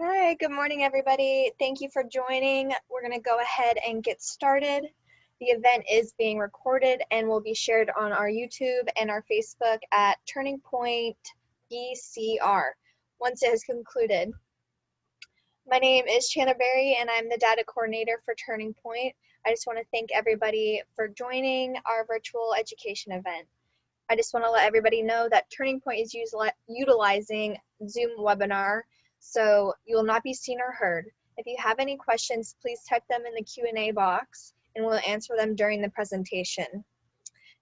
Hi, good morning, everybody. Thank you for joining. We're going to go ahead and get started. The event is being recorded and will be shared on our YouTube and our Facebook at TurningPoint DCR once it has concluded. My name is Chandler Berry, and I'm the data coordinator for TurningPoint. I just want to thank everybody for joining our virtual education event. I just want to let everybody know that TurningPoint is utilizing Zoom webinar, so you will not be seen or heard. If you have any questions, please type them in the Q&A box, and we'll answer them during the presentation.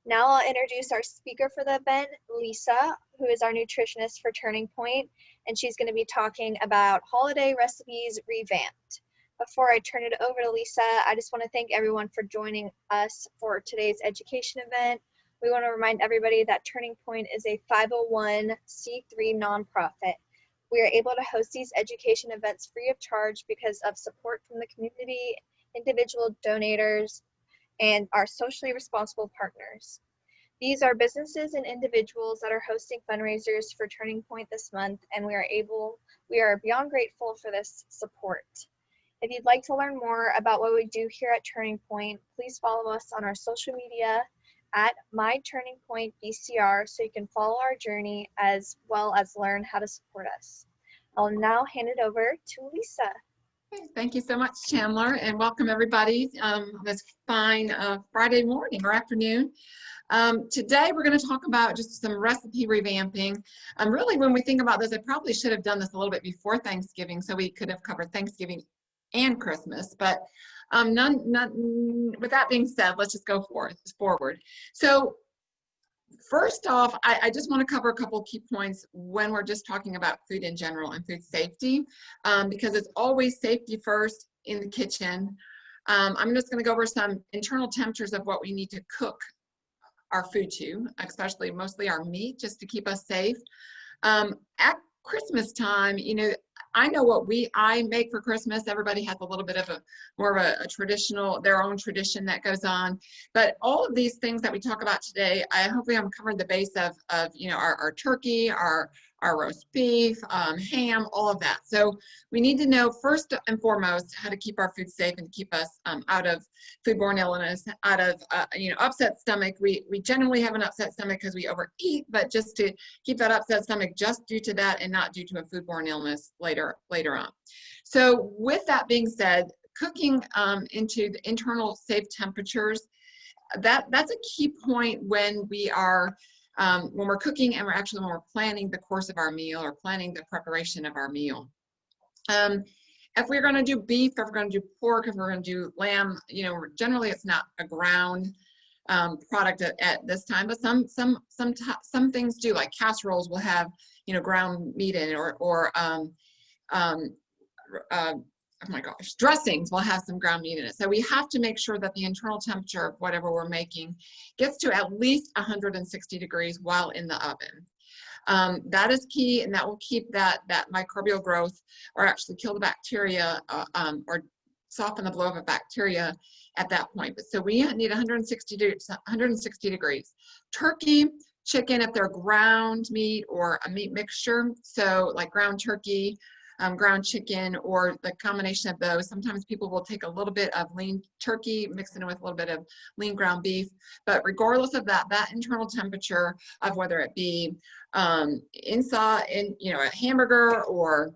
Now I'll introduce our speaker for the event, Lisa, who is our nutritionist for TurningPoint, and she's going to be talking about holiday recipes revamped. Before I turn it over to Lisa, I just want to thank everyone for joining us for today's education event. We want to remind everybody that TurningPoint is a 501c3 nonprofit. We are able to host these education events free of charge because of support from the community, individual donors, and our socially responsible partners. These are businesses and individuals that are hosting fundraisers for TurningPoint this month, and we are beyond grateful for this support. If you'd like to learn more about what we do here at TurningPoint, please follow us on our social media at myturningpointbcr so you can follow our journey as well as learn how to support us. I'll now hand it over to Lisa. Thank you so much, Chandler, and welcome everybody on this fine Friday morning or afternoon. Today we're going to talk about just some recipe revamping. Really, when we think about this, I probably should have done this a little bit before Thanksgiving so we could have covered Thanksgiving and Christmas, but with that being said, let's just go forward. So first off, I just want to cover a couple of key points when we're just talking about food in general and food safety, because it's always safety first in the kitchen. I'm just going to go over some internal temperatures of what we need to cook our food to, especially mostly our meat, just to keep us safe. At Christmas time, you know, I know what I make for Christmas. Everybody has a little bit of more of a traditional, their own tradition that goes on. But all of these things that we talk about today, hopefully I'm covering the base of you know, our turkey, our roast beef, ham, all of that. So we need to know first and foremost how to keep our food safe and keep us out of foodborne illness, out of you know, upset stomach. We generally have an upset stomach because we overeat, but just to keep that upset stomach just due to that and not due to a foodborne illness later on. So with that being said, cooking into the internal safe temperatures, that's a key point when we are when we're cooking and when we're planning the course of our meal or planning the preparation of our meal. If we're going to do beef, if we're going to do pork, if we're going to do lamb, you know, generally it's not a ground product at this time, but some things do, like casseroles will have, you know, ground meat in it, or oh my gosh, dressings will have some ground meat in it. So we have to make sure that the internal temperature of whatever we're making gets to at least 160 degrees while in the oven. That is key, and that will keep that microbial growth, or actually kill the bacteria, or soften the blow of a bacteria at that point. But so we need 160 degrees. Turkey, chicken, if they're ground meat or a meat mixture, so like ground turkey, ground chicken, or the combination of those. Sometimes people will take a little bit of lean turkey, mix it in with a little bit of lean ground beef. But regardless of that internal temperature of whether it be inside in, you know, a hamburger or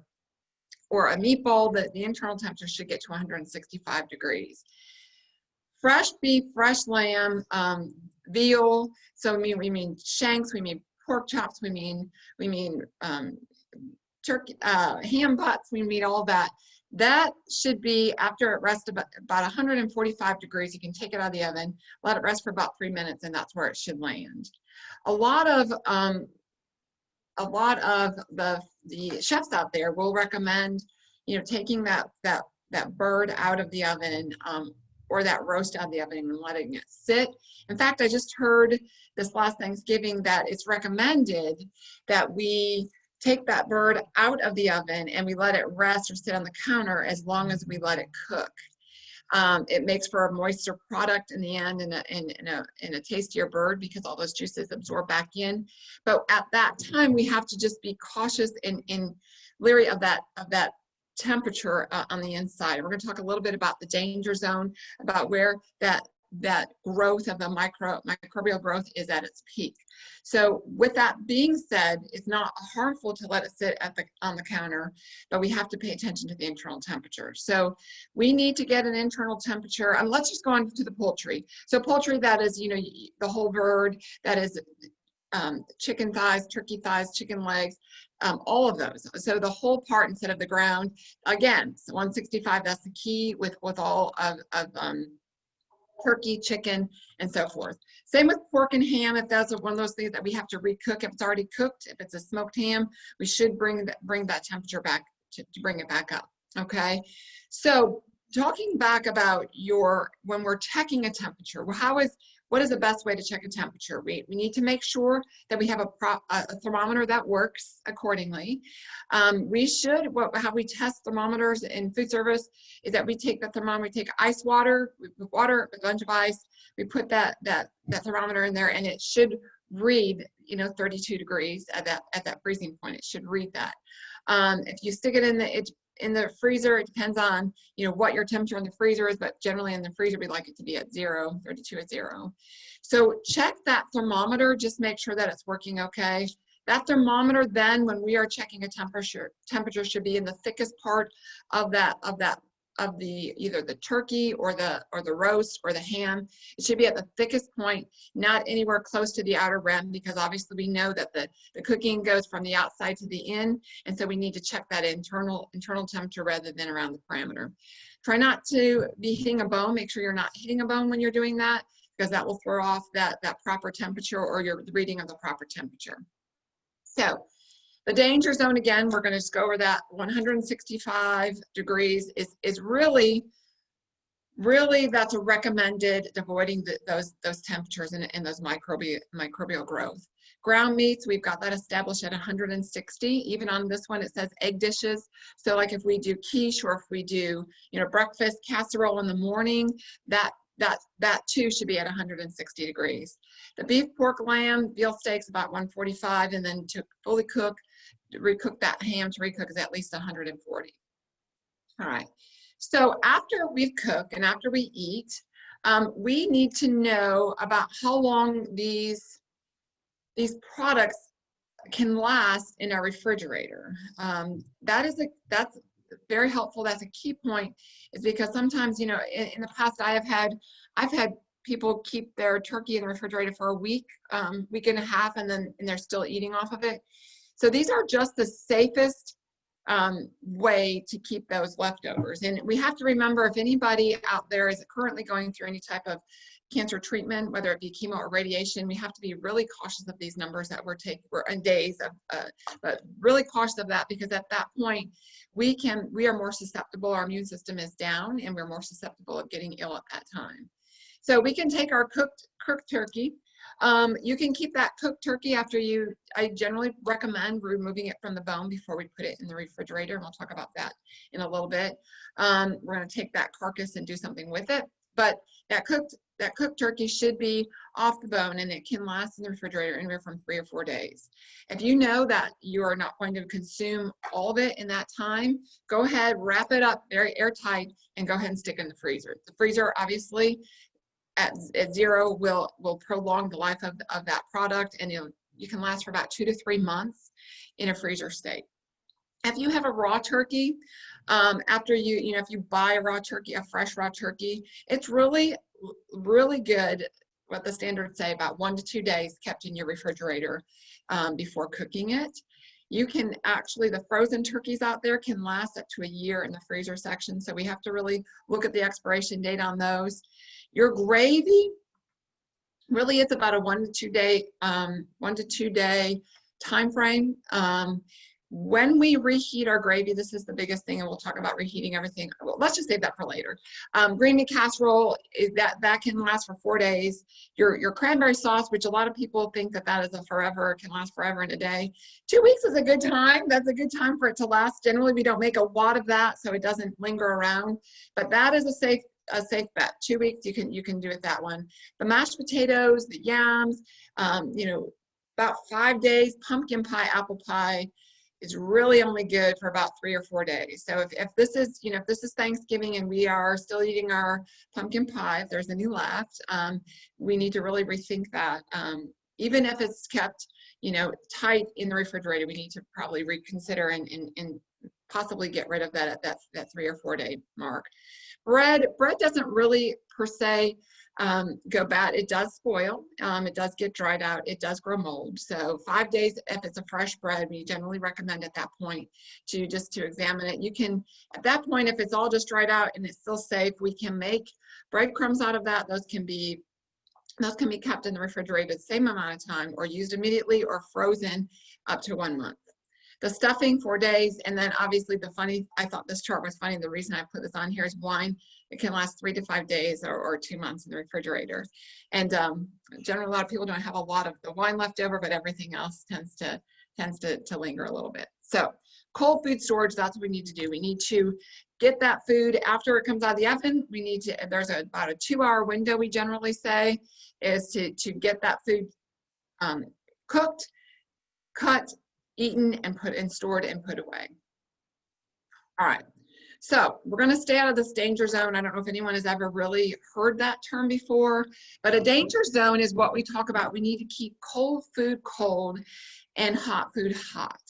a meatball, the internal temperature should get to 165 degrees. Fresh beef, fresh lamb, veal. So we mean shanks, we mean pork chops, we mean turkey, ham butts, we mean all that. That should be, after it rests about 145 degrees, you can take it out of the oven, let it rest for about 3 minutes, and that's where it should land. A lot of the chefs out there will recommend, you know, taking that bird out of the oven, or that roast out of the oven and letting it sit. In fact, I just heard this last Thanksgiving that it's recommended that we take that bird out of the oven and we let it rest or sit on the counter as long as we let it cook. It makes for a moister product in the end, and a tastier bird, because all those juices absorb back in. But at that time, we have to just be cautious and leery of that temperature on the inside. We're going to talk a little bit about the danger zone, about where that growth of the microbial growth is at its peak. So with that being said, it's not harmful to let it sit on the counter, but we have to pay attention to the internal temperature. So we need to get an internal temperature. Let's just go on to the poultry. So poultry, that is, the whole bird, that is chicken thighs, turkey thighs, chicken legs, all of those. So the whole part instead of the ground. Again, so 165, that's the key with all of turkey, chicken, and so forth. Same with pork and ham. If that's one of those things that we have to recook, if it's already cooked, if it's a smoked ham, we should bring that temperature back to bring it back up. Okay. So talking back about when we're checking a temperature, what is the best way to check a temperature? We need to make sure that we have a thermometer that works accordingly. How we test thermometers in food service is that we take the thermometer, we take ice water, we put water, a bunch of ice, we put that thermometer in there, and it should read 32 degrees at that freezing point. It should read that. If you stick it in the freezer, it depends on what your temperature in the freezer is, but generally in the freezer we like it to be at 32 at 0. So check that thermometer, just make sure that it's working okay. That thermometer then, when we are checking a temperature should be in the thickest part of either the turkey or the roast or the ham. It should be at the thickest point, not anywhere close to the outer rim, because obviously we know that the cooking goes from the outside to the in, and so we need to check that internal temperature rather than around the parameter. Try not to be hitting a bone. Make sure you're not hitting a bone when you're doing that, because that will throw off that proper temperature or your reading of the proper temperature. So the danger zone, again, we're going to just go over that. 165 degrees is really, that's a recommended, avoiding those temperatures and those microbial growth. Ground meats, we've got that established at 160. Even on this one, it says egg dishes. So like if we do quiche, or if we do, breakfast casserole in the morning, that too should be at 160 degrees. The beef, pork, lamb, veal steaks about 145, and then to fully cook, recook that ham to recook is at least 140. All right. So after we've cooked and after we eat, we need to know about how long these products can last in our refrigerator. That's very helpful. That's a key point, is because sometimes, in the past I've had people keep their turkey in the refrigerator for a week, week and a half, and they're still eating off of it. So these are just the safest way to keep those leftovers. And we have to remember, if anybody out there is currently going through any type of cancer treatment, whether it be chemo or radiation, we have to be really cautious of these numbers that we're taking, in days but really cautious of that, because at that point we are more susceptible, our immune system is down, and we're more susceptible of getting ill at that time. So we can take our cooked turkey. You can keep that cooked turkey I generally recommend removing it from the bone before we put it in the refrigerator, and we'll talk about that in a little bit. We're going to take that carcass and do something with it, but that cooked turkey should be off the bone, and it can last in the refrigerator anywhere from 3 or 4 days. If you know that you are not going to consume all of it in that time, go ahead, wrap it up very airtight, and go ahead and stick it in the freezer. The freezer, obviously, at 0 will prolong the life of that product, and you can last for about 2 to 3 months in a freezer state. If you have a raw turkey, after if you buy a fresh raw turkey, it's really, really good, what the standards say, about 1 to 2 days kept in your refrigerator before cooking it. You can actually, the frozen turkeys out there can last up to a year in the freezer section, so we have to really look at the expiration date on those. Your gravy, really it's about a 1 to 2 day time frame. When we reheat our gravy, this is the biggest thing, and we'll talk about reheating everything. Well, let's just save that for later. Green bean casserole, that can last for 4 days. Your cranberry sauce, which a lot of people think that is can last forever in a day. 2 weeks is a good time. That's a good time for it to last. Generally, we don't make a lot of that, so it doesn't linger around. But that is a safe bet. 2 weeks, you can do it that one. The mashed potatoes, the yams, about 5 days. Pumpkin pie, apple pie. is really only good for about 3 or 4 days. So if this is, if this is Thanksgiving and we are still eating our pumpkin pie, if there's any left, we need to really rethink that. Even if it's kept, tight in the refrigerator, we need to probably reconsider and possibly get rid of that at that 3 or 4 day mark. Bread doesn't really per se go bad. It does spoil. It does get dried out. It does grow mold. So 5 days, if it's a fresh bread, we generally recommend at that point to examine it. You can, at that point, if it's all just dried out and it's still safe, we can make breadcrumbs out of that. Those can be kept in the refrigerator the same amount of time, or used immediately, or frozen up to 1 month. The stuffing, 4 days, and then obviously I thought this chart was funny. The reason I put this on here is wine. It can last 3 to 5 days or 2 months in the refrigerator. And generally, a lot of people don't have a lot of the wine left over, but everything else tends to linger a little bit. So cold food storage, that's what we need to do. We need to get that food after it comes out of the oven. We need to, there's about a 2-hour window, we generally say, is to get that food cooked, cut, eaten, and stored and put away. All right, so we're going to stay out of this danger zone. I don't know if anyone has ever really heard that term before, but a danger zone is what we talk about. We need to keep cold food cold and hot food hot.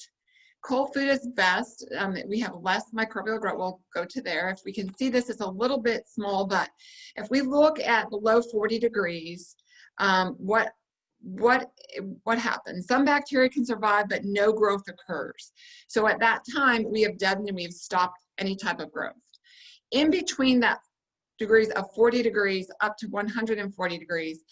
Cold food is best. We have less microbial growth. We'll go to there. If we can see this, it's a little bit small, but if we look at below 40 degrees, what happens? Some bacteria can survive, but no growth occurs. So at that time, we have deadened and we've stopped any type of growth. In between that degrees of 40 degrees up to 140 degrees,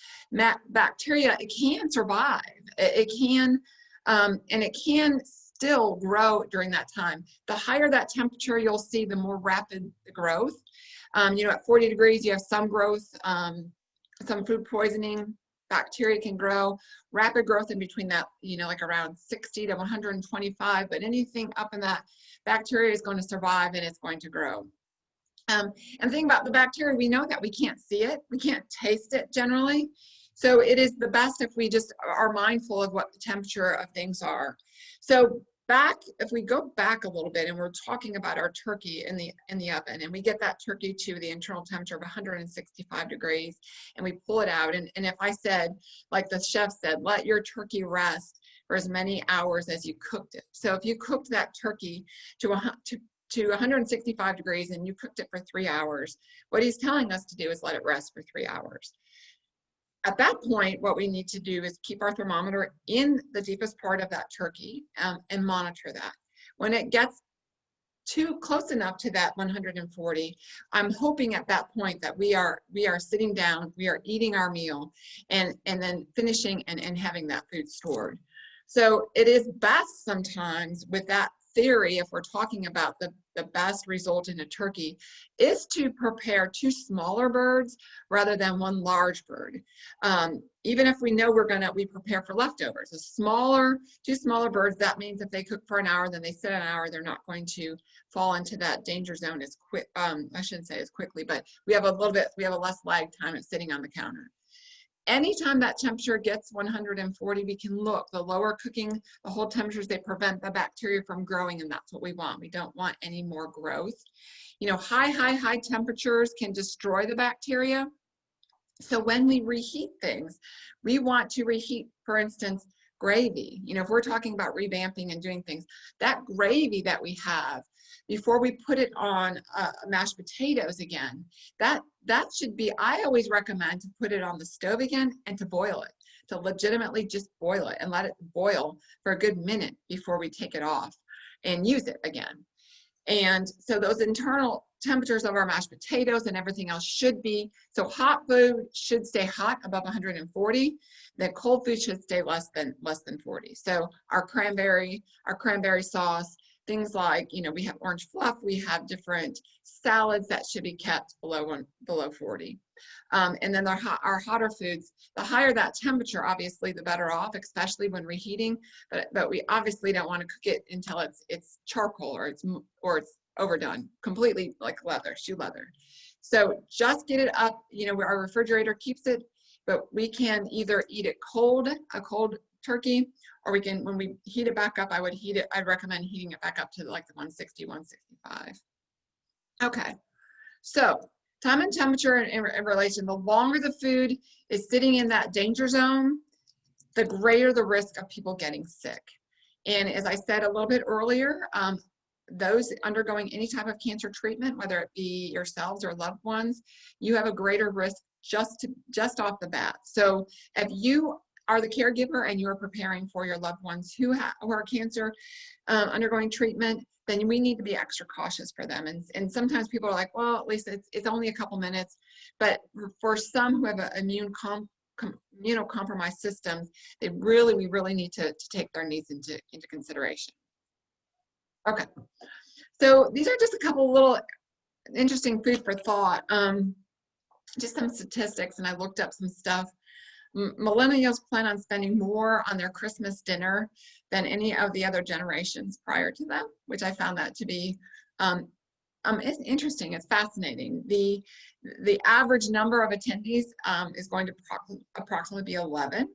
bacteria, it can survive. It can, and it can still grow during that time. The higher that temperature, you'll see the more rapid the growth. At 40 degrees, you have some growth, some food poisoning. Bacteria can grow, rapid growth in between that, like around 60 to 125, but anything up in that, bacteria is going to survive and it's going to grow. And the thing about the bacteria, we know that we can't see it, we can't taste it generally. So it is the best if we just are mindful of what the temperature of things are. So if we go back a little bit and we're talking about our turkey in the oven, and we get that turkey to the internal temperature of 165 degrees and we pull it out, and if I said, like the chef said, let your turkey rest for as many hours as you cooked it. So if you cooked that turkey to 165 degrees and you cooked it for 3 hours, what he's telling us to do is let it rest for 3 hours. At that point, what we need to do is keep our thermometer in the deepest part of that turkey and monitor that. When it gets too close enough to that 140, I'm hoping at that point that we are sitting down, we are eating our meal, and then finishing and having that food stored. So it is best sometimes with that theory, if we're talking about the best result in a turkey, is to prepare 2 smaller birds rather than 1 large bird. Even if we know we prepare for leftovers. 2 smaller birds, that means if they cook for an hour, then they sit an hour, they're not going to fall into that danger zone as quick. I shouldn't say as quickly, but we have a less lag time of sitting on the counter. Anytime that temperature gets 140, we can look. The lower cooking, the whole temperatures, they prevent the bacteria from growing, and that's what we want. We don't want any more growth. High temperatures can destroy the bacteria. So when we reheat things, we want to reheat, for instance, gravy. If we're talking about revamping and doing things, that gravy that we have, before we put it on mashed potatoes again, that should be, I always recommend to put it on the stove again and to boil it, to legitimately just boil it and let it boil for a good minute before we take it off and use it again. And so those internal temperatures of our mashed potatoes and everything else should be, so hot food should stay hot above 140, then cold food should stay less than 40. So our cranberry sauce, things like, we have orange fluff, we have different salads that should be kept below 40. And then our hotter foods, the higher that temperature, obviously, the better off, especially when reheating. But we obviously don't want to cook it until it's charcoal or it's overdone, completely like shoe leather. So just get it up. Our refrigerator keeps it, but we can either eat it cold, a cold turkey, or we can, when we heat it back up, I'd recommend heating it back up to like the 160, 165. Okay, so time and temperature in relation, the longer the food is sitting in that danger zone, the greater the risk of people getting sick. And as I said a little bit earlier, those undergoing any type of cancer treatment, whether it be yourselves or loved ones, you have a greater risk just off the bat. So if you are the caregiver and you're preparing for your loved ones who are cancer undergoing treatment, then we need to be extra cautious for them. And sometimes people are like, well, at least it's only a couple minutes. But for some who have an immunocompromised systems, we really need to take their needs into consideration. Okay, so these are just a couple little interesting food for thought. Just some statistics, and I looked up some stuff. Millennials plan on spending more on their Christmas dinner than any of the other generations prior to them, which I found that to be it's interesting. It's fascinating. The average number of attendees is going to approximately be 11.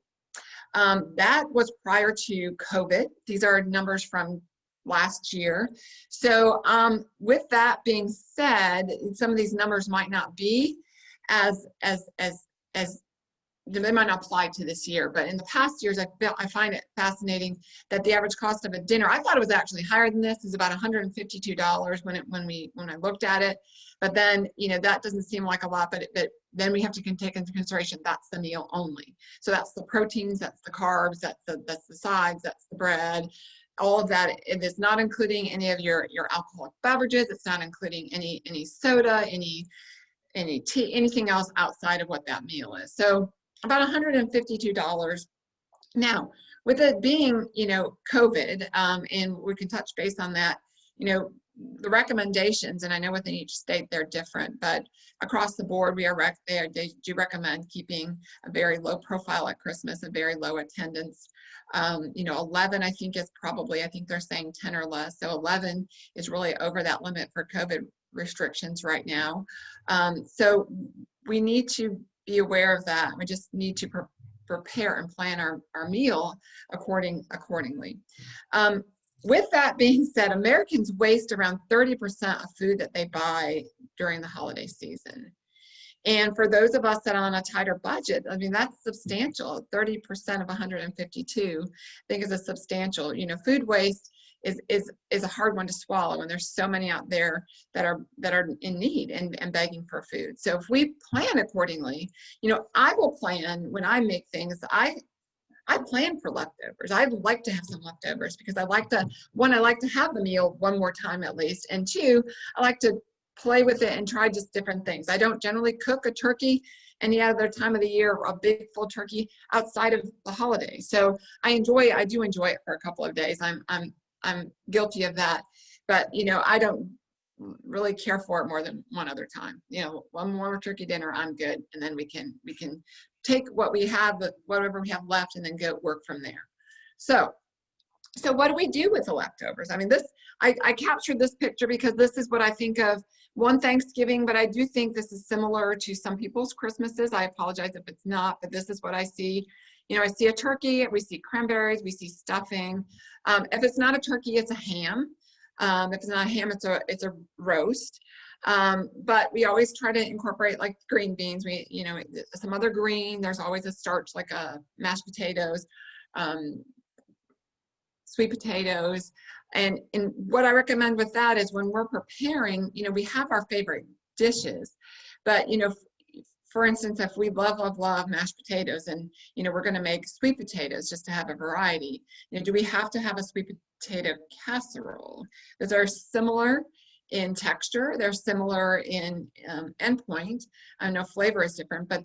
That was prior to COVID. These are numbers from last year. So with that being said, some of these numbers might not be as they might not apply to this year, but in the past years, I find it fascinating that the average cost of a dinner, I thought it was actually higher than this, is about $152 when I looked at it. But then, that doesn't seem like a lot, but then we have to take into consideration that's the meal only. So that's the proteins, that's the carbs, that's the sides, that's the bread, all of that. It is not including any of your alcoholic beverages. It's not including any soda, any tea, anything else outside of what that meal is. So about $152. Now, with it being, COVID, and we can touch base on that, the recommendations, and I know within each state they're different, but across the board, they do recommend keeping a very low profile at Christmas, a very low attendance. 11, I think they're saying 10 or less. So 11 is really over that limit for COVID restrictions right now. So we need to be aware of that. We just need to prepare and plan our meal accordingly. With that being said, Americans waste around 30% of food that they buy during the holiday season. And for those of us that are on a tighter budget, I mean, that's substantial. 30% of 152, I think, is a substantial. Food waste is a hard one to swallow, and there's so many out there that are in need and begging for food. So if we plan accordingly, I will plan when I make things. I plan for leftovers. I'd like to have some leftovers because I like to have the meal one more time at least, and two, I like to play with it and try just different things. I don't generally cook a turkey any other time of the year, a big full turkey, outside of the holiday. So I do enjoy it for a couple of days. I'm guilty of that, but I don't really care for it more than one other time. One more turkey dinner, I'm good, and then we can take what we have, whatever we have left, and then go work from there. So what do we do with the leftovers? I mean, I captured this picture because this is what I think of one Thanksgiving, but I do think this is similar to some people's Christmases. I apologize if it's not, but this is what I see. I see a turkey, we see cranberries, we see stuffing. If it's not a turkey, it's a ham. If it's not a ham, it's a roast. But we always try to incorporate like green beans, some other green. There's always a starch like mashed potatoes, sweet potatoes. And what I recommend with that is when we're preparing, we have our favorite dishes, but for instance, if we love mashed potatoes and, we're going to make sweet potatoes just to have a variety, do we have to have a sweet potato casserole? Those are similar in texture. They're similar in endpoint. I know flavor is different, but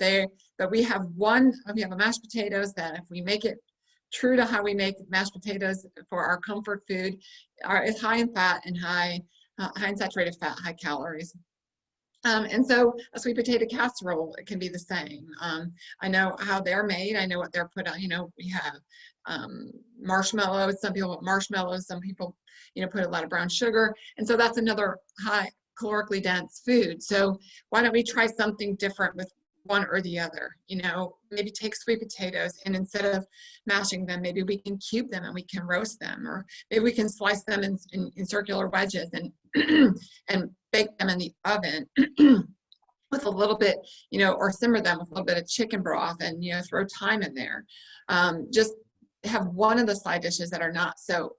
we have a mashed potatoes that if we make it true to how we make mashed potatoes for our comfort food, is high in fat and high in saturated fat, high calories. And so a sweet potato casserole, it can be the same. I know how they're made. I know what they're put on. We have marshmallows. Some people put marshmallows. Some people, put a lot of brown sugar. And so that's another high calorically dense food. So why don't we try something different one or the other. Maybe take sweet potatoes, and instead of mashing them, maybe we can cube them and we can roast them, or maybe we can slice them in circular wedges and and bake them in the oven with a little bit, or simmer them with a little bit of chicken broth, and throw thyme in there. Just have one of the side dishes that are not so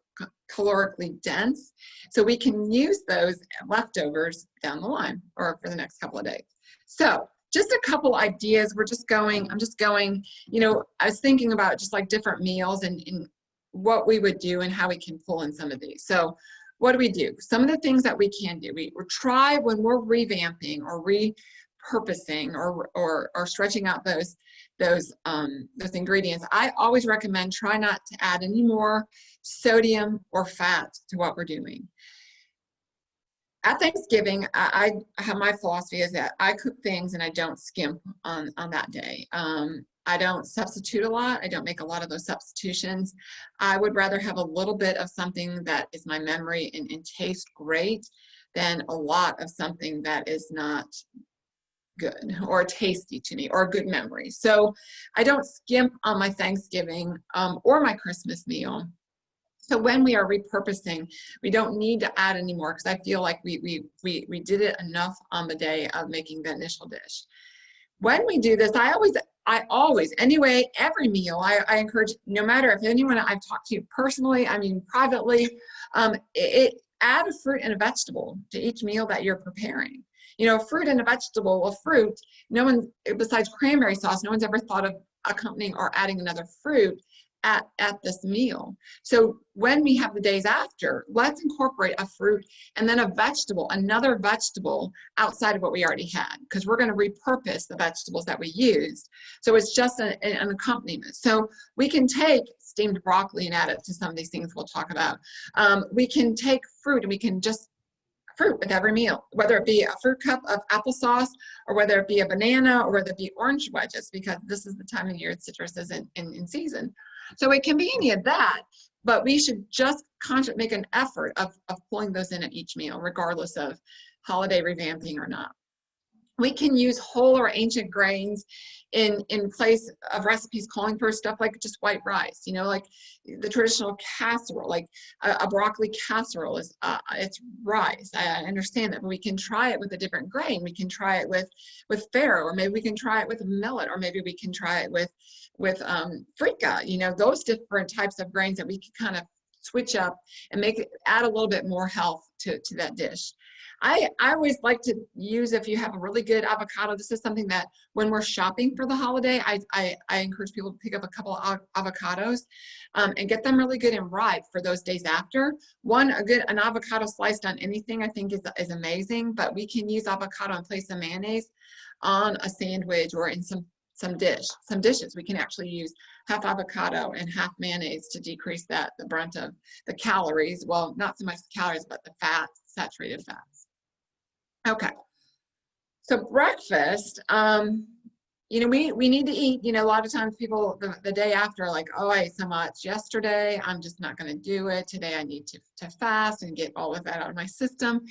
calorically dense, so we can use those leftovers down the line or for the next couple of days. So just a couple ideas. I'm just going, I was thinking about just like different meals and what we would do and how we can pull in some of these. So what do? Some of the things that we can do, we try when we're revamping or repurposing or stretching out those ingredients. I always recommend try not to add any more sodium or fat to what we're doing. At Thanksgiving, I have my philosophy is that I cook things and I don't skimp on that day. I don't substitute a lot. I don't make a lot of those substitutions. I would rather have a little bit of something that is my memory and tastes great than a lot of something that is not good or tasty to me or a good memory. So I don't skimp on my Thanksgiving or my Christmas meal. So when we are repurposing, we don't need to add any more, because I feel like we did it enough on the day of making the initial dish. When we do this, I always, anyway, every meal, I encourage, no matter if anyone I've talked to personally, privately, add a fruit and a vegetable to each meal that you're preparing. Fruit and a vegetable. Well, fruit, no one, besides cranberry sauce, no one's ever thought of accompanying or adding another fruit at this meal. So when we have the days after, let's incorporate a fruit and then a vegetable, another vegetable outside of what we already had, because we're going to repurpose the vegetables that we used. So it's just an accompaniment. So we can take steamed broccoli and add it to some of these things we'll talk about. We can take fruit and we can just fruit with every meal, whether it be a fruit cup of applesauce or whether it be a banana or whether it be orange wedges, because this is the time of year citrus is in season. So it can be any of that, but we should just make an effort of pulling those in at each meal, regardless of holiday revamping or not. We can use whole or ancient grains in place of recipes calling for stuff like just white rice, like the traditional casserole, like a broccoli casserole is it's rice. I understand that, but we can try it with a different grain. We can try it with farro, or maybe we can try it with millet, or maybe we can try it with freekeh, those different types of grains that we can kind of switch up and add a little bit more health to that dish. I always like to use, if you have a really good avocado, this is something that when we're shopping for the holiday, I encourage people to pick up a couple of avocados and get them really good and ripe for those days after. An avocado sliced on anything I think is amazing, but we can use avocado in place of mayonnaise on a sandwich or in some dishes. We can actually use half avocado and half mayonnaise to decrease the brunt of the calories. Well, not so much the calories, but the fats, saturated fats. Okay, so breakfast, we need to eat. A lot of times people the day after are like, oh, I ate so much yesterday, I'm just not going to do it today. I need to fast and get all of that out of my system.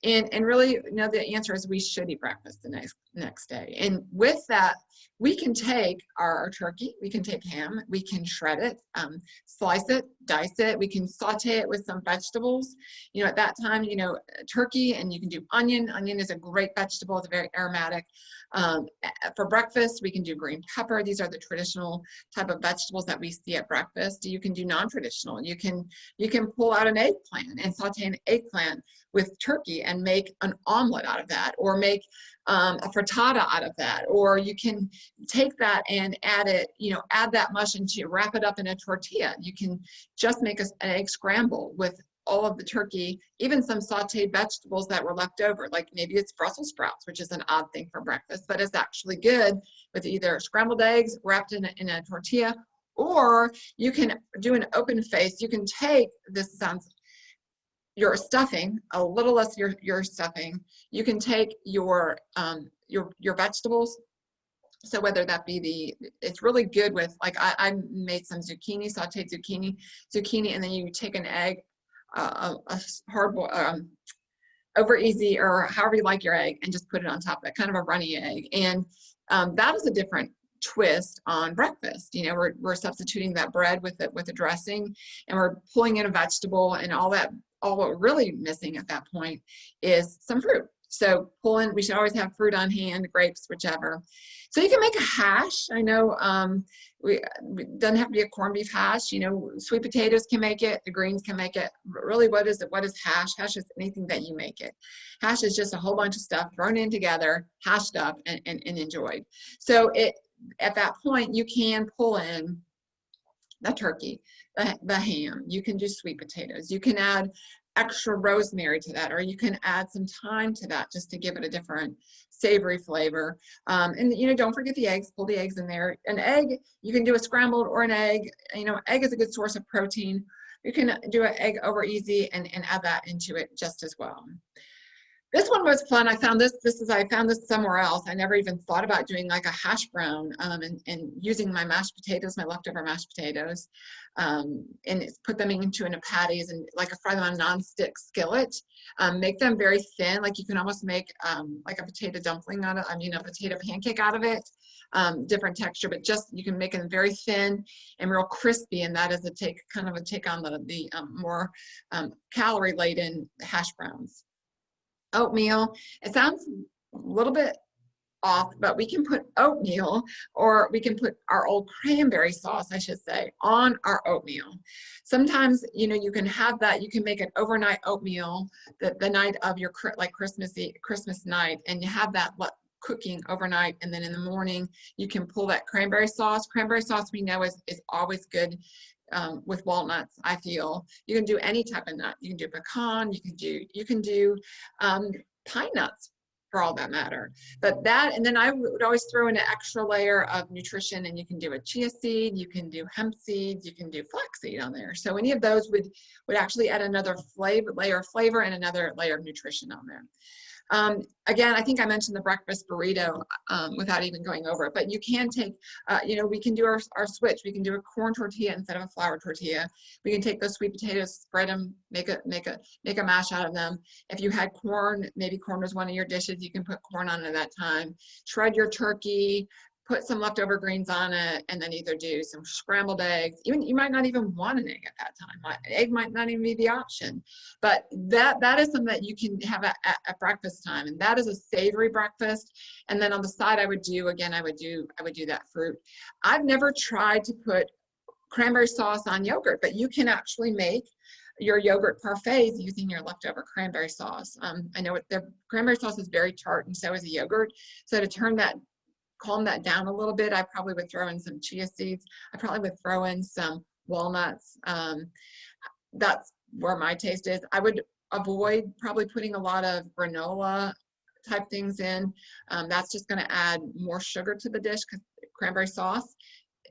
And really, the answer is we should eat breakfast the next day. And with that, we can take our turkey, we can take ham, we can shred it, slice it, dice it, we can saute it with some vegetables. At that time, turkey, and you can do onion. Onion is a great vegetable, it's very aromatic. For breakfast, we can do green pepper. These are the traditional type of vegetables that we see at breakfast. You can do non-traditional. You can pull out an eggplant and saute an eggplant with turkey and make an omelet out of that, or make a frittata out of that, or you can take that and add that mush into, wrap it up in a tortilla. You can just make an egg scramble with all of the turkey, even some sauteed vegetables that were left over, like maybe it's Brussels sprouts, which is an odd thing for breakfast, but it's actually good with either scrambled eggs wrapped in a tortilla, or you can do an open face. You can take your stuffing, a little less your stuffing. You can take your vegetables. So whether that be it's really good with, like I made some zucchini, sauteed zucchini, and then you take an egg, a hard boil, over easy, or however you like your egg, and just put it on top of it, kind of a runny egg, and That is a different twist on breakfast. You know, we're substituting that bread with a dressing, and we're pulling in a vegetable, and all what we're really missing at that point is some fruit. So we should always have fruit on hand, grapes, whichever. So you can make a hash. I know it doesn't have to be a corned beef hash. You know, sweet potatoes can make it, the greens can make it. Really, what is it? What is hash? Hash is anything that you make it. Hash is just a whole bunch of stuff thrown in together, hashed up, and enjoyed. So at that point, you can pull in the turkey, the ham. You can do sweet potatoes. You can add extra rosemary to that, or you can add some thyme to that just to give it a different savory flavor. And you know, don't forget the eggs. Pull the eggs in there. An egg, you can do a scrambled or an egg. You know, egg is a good source of protein. You can do an egg over easy and add that into it just as well. This one was fun. I found this somewhere else. I never even thought about doing like a hash brown and using my mashed potatoes, my leftover mashed potatoes, and put them into patties and like fry them on a non-stick skillet. Make them very thin, like you can almost make like a potato dumpling out of, a potato pancake out of it. Different texture, but just you can make them very thin and real crispy, and that is kind of a take on the more calorie-laden hash browns. Oatmeal, it sounds a little bit off, but we can put oatmeal, or we can put our old cranberry sauce, I should say, on our oatmeal. Sometimes, you know, you can have that, you can make an overnight oatmeal the night of your Christmas night, and you have that cooking overnight, and then in the morning you can pull that cranberry sauce. Cranberry sauce, we know, is always good with walnuts. I feel you can do any type of nut. You can do pecan, you can do pine nuts, for all that matter. But that, and then I would always throw in an extra layer of nutrition, and you can do a chia seed, you can do hemp seeds, you can do flaxseed on there. So any of those would actually add another layer of flavor and another layer of nutrition on there. Again, I think I mentioned the breakfast burrito without even going over it, but you can take, you know, we can do our switch. We can do a corn tortilla instead of a flour tortilla. We can take those sweet potatoes, spread them, make a mash out of them. If you had corn, maybe corn was one of your dishes, you can put corn on at that time. Shred your turkey, put some leftover greens on it, and then either do some scrambled eggs. Even you might not even want an egg at that time. Egg might not even be the option, but that is something that you can have at breakfast time, and that is a savory breakfast. And then on the side, I would do that fruit. I've never tried to put cranberry sauce on yogurt, but you can actually make your yogurt parfaits using your leftover cranberry sauce. I know the cranberry sauce is very tart, and so is the yogurt. So to calm that down a little bit, I probably would throw in some chia seeds. I probably would throw in some walnuts. That's where my taste is. I would avoid probably putting a lot of granola type things in. That's just going to add more sugar to the dish, because cranberry sauce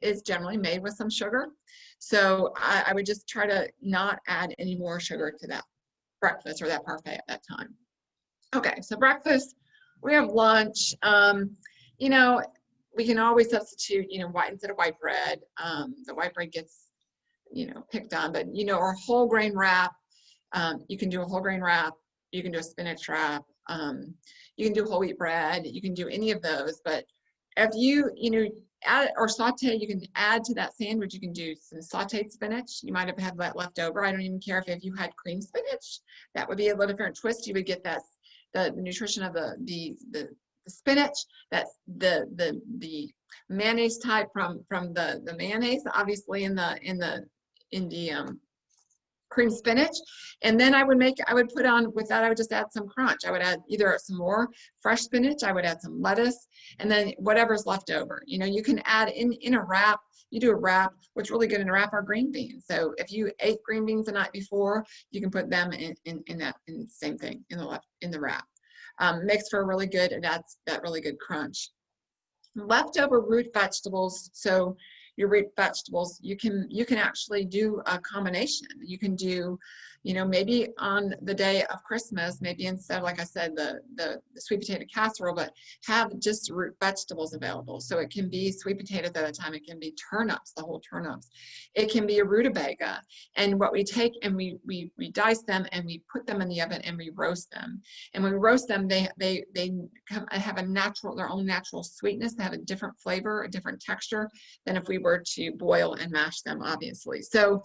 is generally made with some sugar. So I would just try to not add any more sugar to that breakfast or that parfait at that time. Okay, so breakfast, we have lunch. You know, we can always substitute, you know, instead of white bread. The white bread gets, you know, picked on, but, you know, or whole grain wrap. You can do a whole grain wrap. You can do a spinach wrap. You can do whole wheat bread. You can do any of those. But if you know, add or saute, you can add to that sandwich. You can do some sauteed spinach. You might have had that left over. I don't even care if you had cream spinach. That would be a little different twist. You would get that the nutrition of the spinach, that's the mayonnaise type from the mayonnaise, obviously in the cream spinach. And then I would put on, with that, I would just add some crunch. I would add either some more fresh spinach, I would add some lettuce, and then whatever's left over. You know, you can add in a wrap. You do a wrap. What's really good in a wrap are green beans. So if you ate green beans the night before, you can put them in the same thing in the wrap. Makes for a really good, and adds that really good crunch. Leftover root vegetables. So your root vegetables, you can actually do a combination. You can do, You know, maybe on the day of Christmas, maybe instead of, like I said, the sweet potato casserole, but have just root vegetables available. So it can be sweet potatoes at a time. It can be turnips, the whole turnips. It can be a rutabaga. And what we take and we dice them and we put them in the oven and we roast them. And when we roast them, they have a natural, their own natural sweetness. They have a different flavor, a different texture than if we were to boil and mash them, obviously. So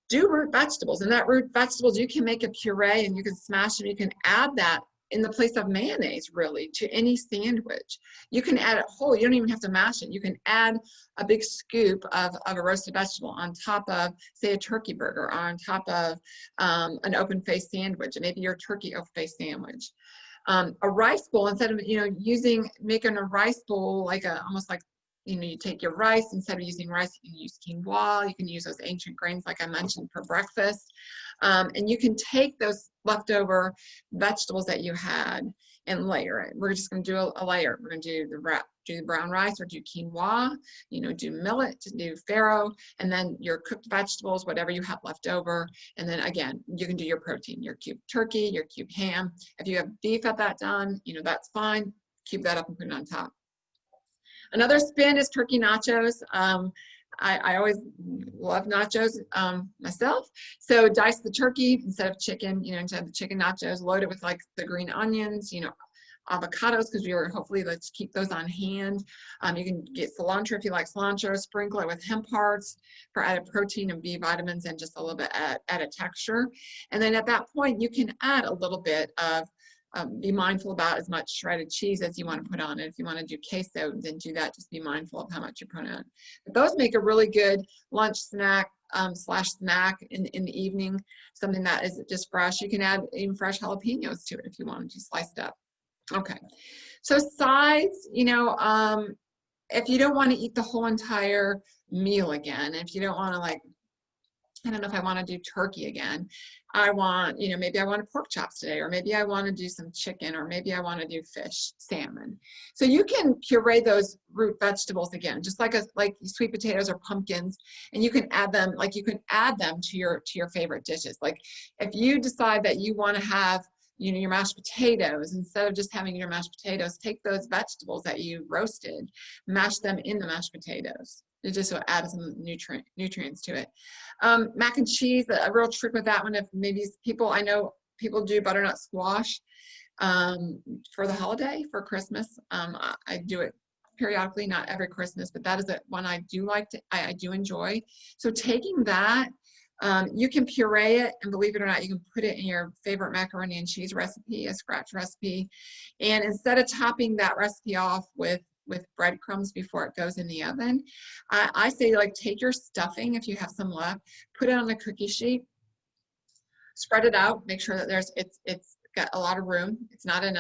do root vegetables, and that root vegetables, you can make a puree and you can smash them. You can add that in the place of mayonnaise, really, to any sandwich. You can add it whole. You don't even have to mash it. You can add a big scoop of a roasted vegetable on top of, say, a turkey burger, or on top of an open-faced sandwich, maybe your turkey open-faced sandwich. A rice bowl, instead of, you know, making a rice bowl like almost like, you know, you take your rice, instead of using rice, you can use quinoa, you can use those ancient grains like I mentioned for breakfast. And you can take those leftover vegetables that you had and layer it. We're just going to do a layer. We're going to do the brown rice, or do quinoa, you know, do millet, do farro, and then your cooked vegetables, whatever you have left over. And then again, you can do your protein, your cubed turkey, your cubed ham. If you have beef at that done, you know, that's fine. Cube that up and put it on top. Another spin is turkey nachos. I always love nachos myself. So dice the turkey instead of chicken, you know, instead of the chicken nachos, load it with like the green onions, you know, avocados, because we were hopefully, let's keep those on hand. You can get cilantro if you like cilantro, sprinkle it with hemp hearts for added protein and B vitamins and just a little bit added texture. And then at that point, you can add a little bit of be mindful about as much shredded cheese as you want to put on it. If you want to do queso, then do that. Just be mindful of how much you put on. But those make a really good lunch snack slash snack in the evening, something that is just fresh. You can add even fresh jalapenos to it if you want to, sliced up. Okay, so sides, you know, if you don't want to eat the whole entire meal again, if you don't want to, like, I don't know if I want to do turkey again. I want, you know, maybe I want pork chops today, or maybe I want to do some chicken, or maybe I want to do fish, salmon. So you can puree those root vegetables again, just like sweet potatoes or pumpkins, and you can add them, like you can add them to your favorite dishes. Like if you decide that you want to have, you know, your mashed potatoes, instead of just having your mashed potatoes, take those vegetables that you roasted, mash them in the mashed potatoes. It just will add some nutrients to it. Mac and cheese, a real trick with that one, if maybe I know people do butternut squash for the holiday, for Christmas. I do it periodically, not every Christmas, but that is one I do like I do enjoy. So taking that, you can puree it, and believe it or not, you can put it in your favorite macaroni and cheese recipe, a scratch recipe. And instead of topping that recipe off with breadcrumbs before it goes in the oven, I say, like, take your stuffing, if you have some left, put it on a cookie sheet, spread it out, make sure that it's got a lot of room. It's not in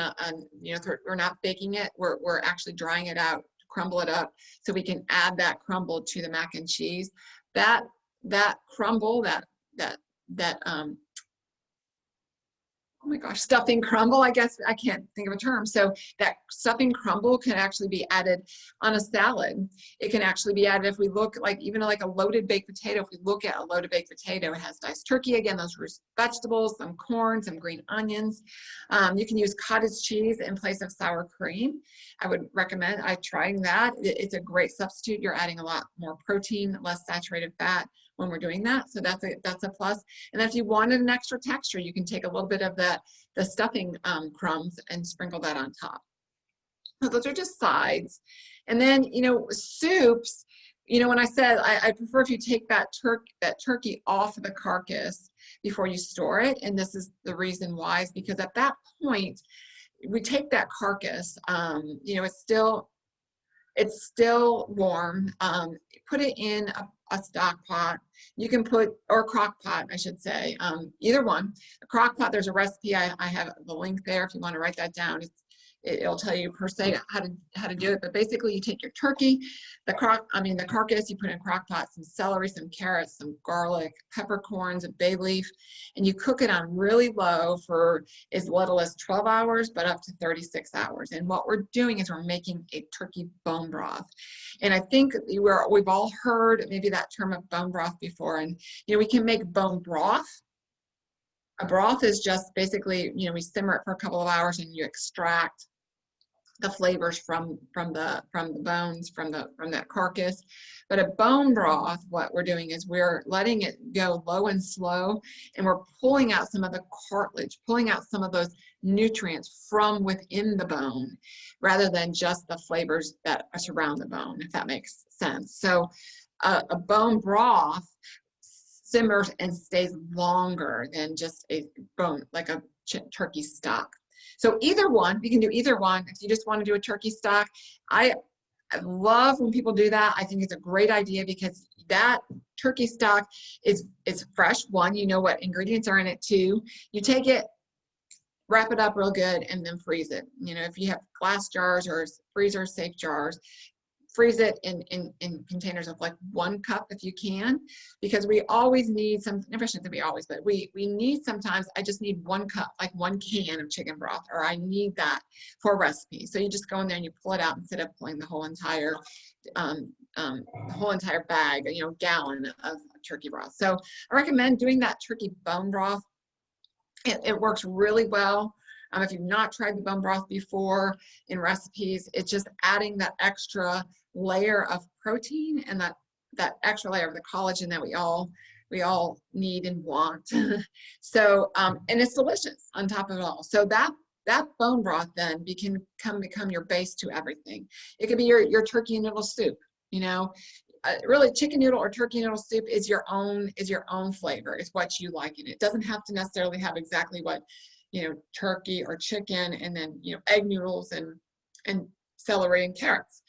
you know, we're not baking it, we're actually drying it out, crumble it up, so we can add that crumble to the mac and cheese. That crumble, oh my gosh, stuffing crumble, I guess, I can't think of a term. So that stuffing crumble can actually be added on a salad. It can actually be added, if we look, like, even like a loaded baked potato, if we look at a loaded baked potato, it has diced turkey, again, those root vegetables, some corn, some green onions. You can use cottage cheese in place of sour cream. I would recommend trying that. It's a great substitute. You're adding a lot more protein, less saturated fat when we're doing that, so that's a plus. And if you wanted an extra texture, you can take a little bit of the stuffing crumbs and sprinkle that on top. So those are just sides. And then, you know, soups, you know, when I said I prefer if you take that turkey off of the carcass before you store it, and this is the reason why, is because at that point we take that carcass, you know, it's still warm. Put it in a stock pot. You can put, or a crock pot, I should say, either one. A crock pot, there's a recipe. I have the link there if you want to write that down. It'll tell you per se how to do it. But basically, you take your turkey, the carcass, you put in a crock pot, some celery, some carrots, some garlic, peppercorns, a bay leaf, and you cook it on really low for as little as 12 hours, but up to 36 hours. And what we're doing is we're making a turkey bone broth. And I think we've all heard maybe that term of bone broth before. And, you know, we can make bone broth, A broth is just basically, you know, we simmer it for a couple of hours and you extract the flavors from the bones, from that carcass. But a bone broth, what we're doing is we're letting it go low and slow, and we're pulling out some of the cartilage, pulling out some of those nutrients from within the bone, rather than just the flavors that surround the bone, if that makes sense. So a bone broth simmers and stays longer than just a bone, like a turkey stock. So either one, we can do either one. If you just want to do a turkey stock, I love when people do that. I think it's a great idea because that turkey stock is fresh. One, you know what ingredients are in it. Two, you take it, wrap it up real good, and then freeze it. You know, if you have glass jars or freezer safe jars, freeze it in containers of like 1 cup if you can, because we always need some, never should be always, but we need sometimes, I just need 1 cup, like 1 can of chicken broth, or I need that for a recipe. So you just go in there and you pull it out instead of pulling the whole entire bag, you know, gallon of turkey broth. So I recommend doing that turkey bone broth. It works really well. If you've not tried the bone broth before in recipes, it's just adding that extra layer of protein and that extra layer of the collagen that we all need and want. So, and it's delicious on top of it all. So that bone broth then become your base to everything. It could be your turkey noodle soup, you know. Really, chicken noodle or turkey noodle soup is your own flavor. It's what you like in it. It doesn't have to necessarily have exactly what, you know, turkey or chicken, and then, you know, egg noodles and celery and carrots.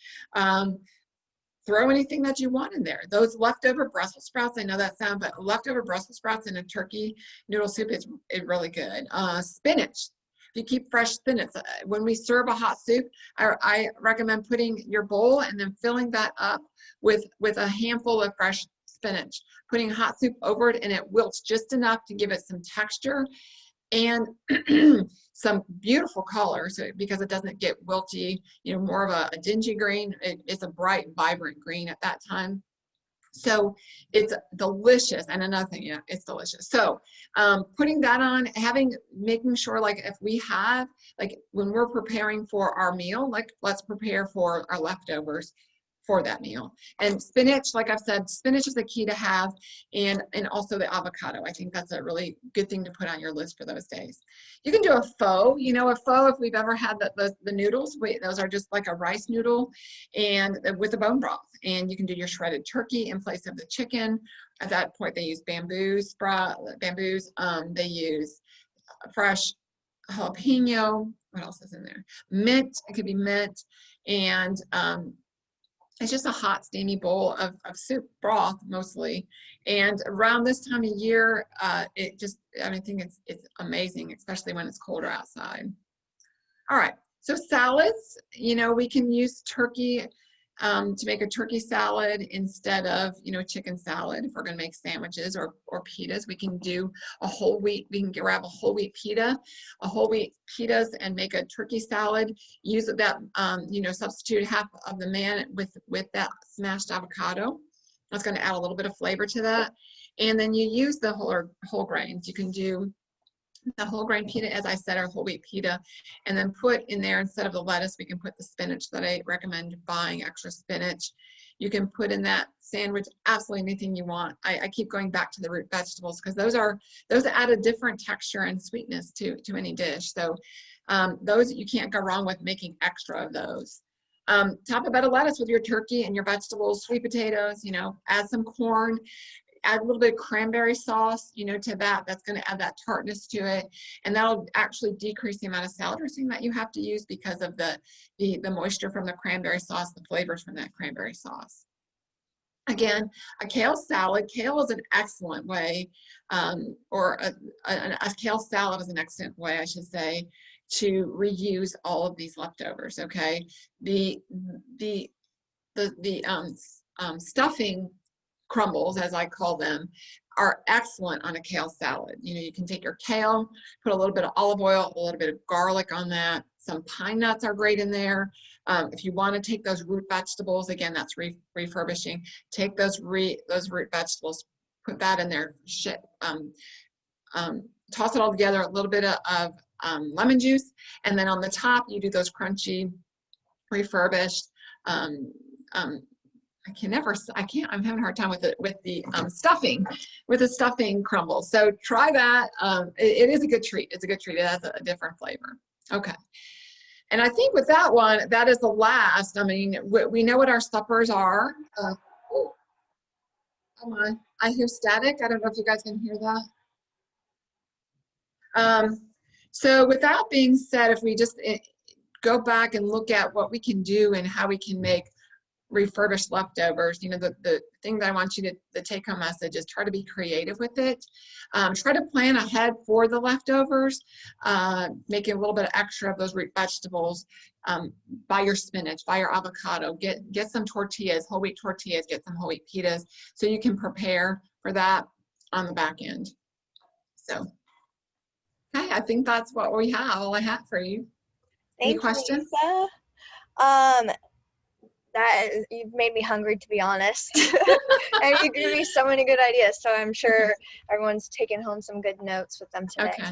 Throw anything that you want in there. Those leftover Brussels sprouts, I know that sound, but leftover Brussels sprouts in a turkey noodle soup is really good. Spinach. If you keep fresh spinach, when we serve a hot soup, I recommend putting your bowl and then filling that up with a handful of fresh spinach, putting hot soup over it, and it wilts just enough to give it some texture and some beautiful color, so because it doesn't get wilty, you know, more of a dingy green. It's a bright, vibrant green at that time. So it's delicious. And another thing, yeah, it's delicious. So putting that on, making sure, like, if we have, like, when we're preparing for our meal, like, let's prepare for our leftovers for that meal. And spinach, like I've said, spinach is the key to have, and also the avocado. I think that's a really good thing to put on your list for those days. You can do a pho. You know, a pho, if we've ever had the noodles, those are just like a rice noodle and with a bone broth. And you can do your shredded turkey in place of the chicken. At that point, they use bamboos. They use fresh jalapeno. What else is in there? Mint. It could be mint. And it's just a hot, steamy bowl of soup broth mostly. And around this time of year, I think it's amazing, especially when it's colder outside. All right, so salads, you know, we can use turkey to make a turkey salad instead of, you know, chicken salad. If we're going to make sandwiches or pitas, we can do a whole wheat. We can grab a whole wheat pita, pitas, and make a turkey salad. Use that, you know, substitute half of the man with that smashed avocado. That's going to add a little bit of flavor to that. And then you use the whole grains. You can do the whole grain pita, as I said, or whole wheat pita, and then put in there, instead of the lettuce, we can put the spinach that I recommend buying, extra spinach. You can put in that sandwich absolutely anything you want. I keep going back to the root vegetables because those add a different texture and sweetness to any dish. So those, you can't go wrong with making extra of those. Top a bed of lettuce with your turkey and your vegetables, sweet potatoes, you know, add some corn. Add a little bit of cranberry sauce, you know, to that. That's going to add that tartness to it, and that'll actually decrease the amount of salad dressing that you have to use because of the moisture from the cranberry sauce, the flavors from that cranberry sauce. Again, a kale salad. Kale is an excellent way, or a kale salad is an excellent way, I should say, to reuse all of these leftovers. Okay, the stuffing crumbles, as I call them, are excellent on a kale salad. You know, you can take your kale, put a little bit of olive oil, a little bit of garlic on that. Some pine nuts are great in there. If you want to take those root vegetables, again, that's refurbishing. Take those root vegetables, put that in there. toss it all together, a little bit of lemon juice, and then on the top you do those crunchy, refurbished, I'm having a hard time with the stuffing crumbles. So try that. It is a good treat. It's a good treat. It has a different flavor. Okay. And I think with that one, that is the last. I mean, we know what our suppers are. Oh, come on. I hear static. I don't know if you guys can hear that. So with that being said, if we just go back and look at what we can do and how we can make refurbished leftovers, you know, the thing that I want you to, the take home message is try to be creative with it. Try to plan ahead for the leftovers, making a little bit extra of those root vegetables. Buy your spinach, buy your avocado, get some tortillas, whole wheat tortillas, get some whole wheat pitas, so you can prepare for that on the back end. So, okay, I think that's what we have, all I have for you. Any questions? You, Lisa. You've made me hungry, to be honest. And you gave me so many good ideas, so I'm sure everyone's taking home some good notes with them today. Okay,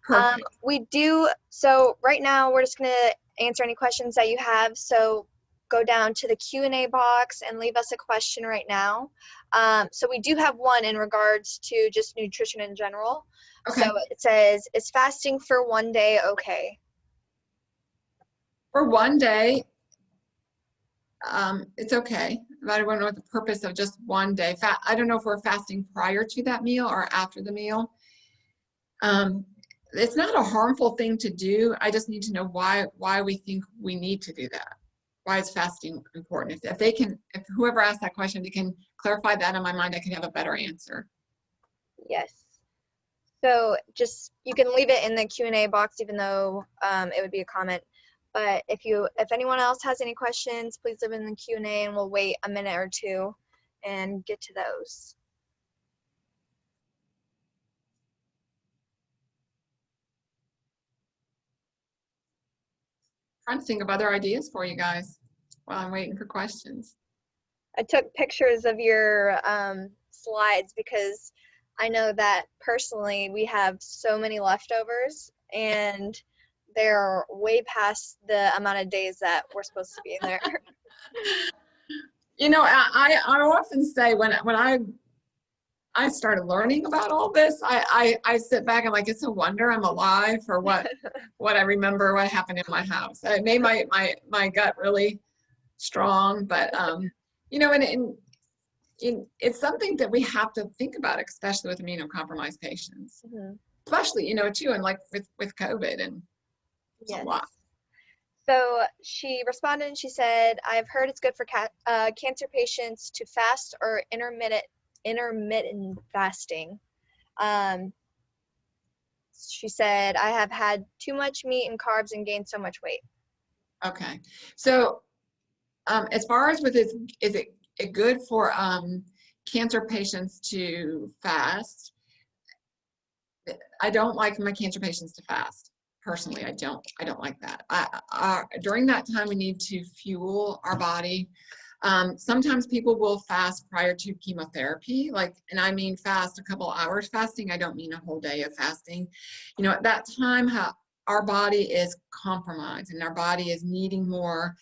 perfect. So right now we're just going to answer any questions that you have, so go down to the Q&A box and leave us a question right now. So we do have one in regards to just nutrition in general. Okay. So it says, is fasting for one day okay? For one day, it's okay. I don't know what the purpose of just one day. I don't know if we're fasting prior to that meal or after the meal. It's not a harmful thing to do. I just need to know why we think we need to do that. Why is fasting important? If whoever asked that question, they can clarify that in my mind, I can have a better answer. Yes. So just, you can leave it in the Q&A box, even though it would be a comment. But if anyone else has any questions, please leave it in the Q&A and we'll wait a minute or two and get to those. Trying to think of other ideas for you guys while I'm waiting for questions. I took pictures of your slides because I know that personally we have so many leftovers and they're way past the amount of days that we're supposed to be in there. You know, I often say when I started learning about all this, I sit back and like, it's a wonder I'm alive for what I remember what happened in my house. It made my gut really strong, but you know, and it's something that we have to think about, especially with immunocompromised patients, especially, you know, too, and like with COVID and a lot. So she responded and she said, I've heard it's good for cancer patients to fast or intermittent fasting. She said, I have had too much meat and carbs and gained so much weight. Okay. So as far as with is it good for cancer patients to fast? I don't like my cancer patients to fast. Personally, I don't like that. During that time, we need to fuel our body. Sometimes people will fast prior to chemotherapy, and I mean fast a couple hours fasting. I don't mean a whole day of fasting. You know, at that time, our body is compromised and our body is needing more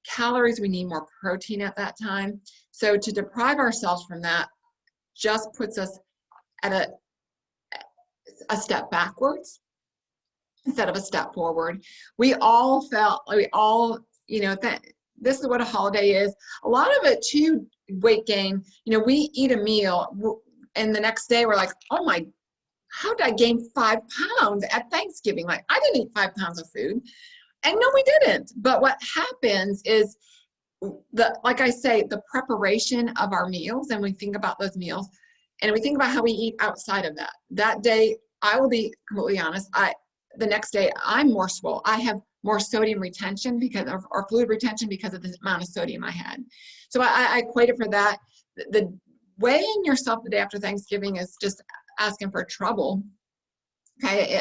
calories. We need more protein at that time. So to deprive ourselves from that just puts us at a step backwards instead of a step forward. We all, you know, that this is what a holiday is. A lot of it too, weight gain, you know, we eat a meal and the next day we're like, oh my, how did I gain 5 pounds at Thanksgiving? Like, I didn't eat 5 pounds of food. And no, we didn't. But what happens is like I say, the preparation of our meals, and we think about those meals and we think about how we eat outside of that day. I will be completely honest. The next day I'm more swole. I have more sodium retention or fluid retention because of the amount of sodium I had. So I equate it for that. The weighing yourself the day after Thanksgiving is just asking for trouble. Okay,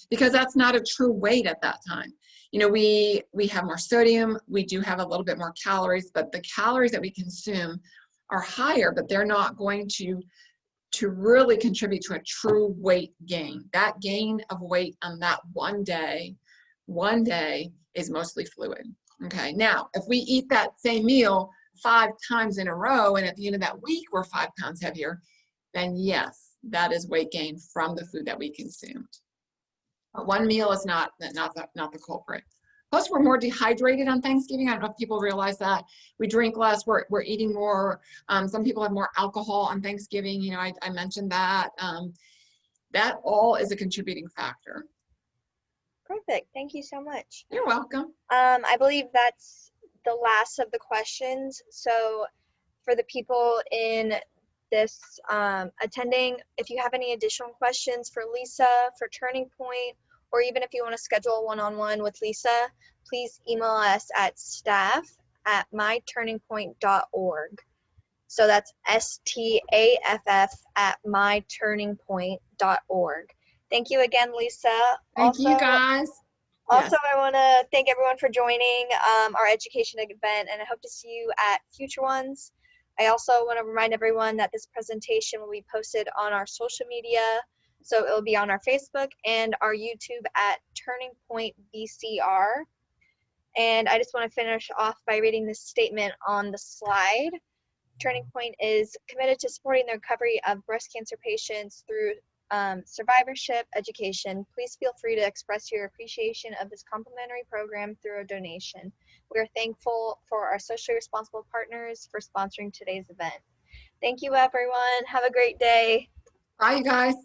because that's not a true weight at that time. You know, we have more sodium, we do have a little bit more calories, but the calories that we consume are higher, but they're not going to to really contribute to a true weight gain. That gain of weight on that one day is mostly fluid. Okay, now if we eat that same meal 5 times in a row and at the end of that week we're 5 pounds heavier, then yes, that is weight gain from the food that we consumed. But one meal is not the culprit. Plus, we're more dehydrated on Thanksgiving. I don't know if people realize that. We drink less, we're eating more. Some people have more alcohol on Thanksgiving. You know, I mentioned that. That all is a contributing factor. Perfect. Thank you so much. You're welcome. I believe that's the last of the questions. So for the people in this attending, if you have any additional questions for Lisa, for Turning Point, or even if you want to schedule a one-on-one with Lisa, please email us at staff@myturningpoint.org. So that's staff@myturningpoint.org. Thank you again, Lisa. Thank you, guys. Also, I want to thank everyone for joining our education event, and I hope to see you at future ones. I also want to remind everyone that this presentation will be posted on our social media. So it will be on our Facebook and our YouTube at Turning Point BCR. And I just want to finish off by reading this statement on the slide. Turning Point is committed to supporting the recovery of breast cancer patients through survivorship education. Please feel free to express your appreciation of this complimentary program through a donation. We are thankful for our socially responsible partners for sponsoring today's event. Thank you, everyone. Have a great day. Bye, you guys.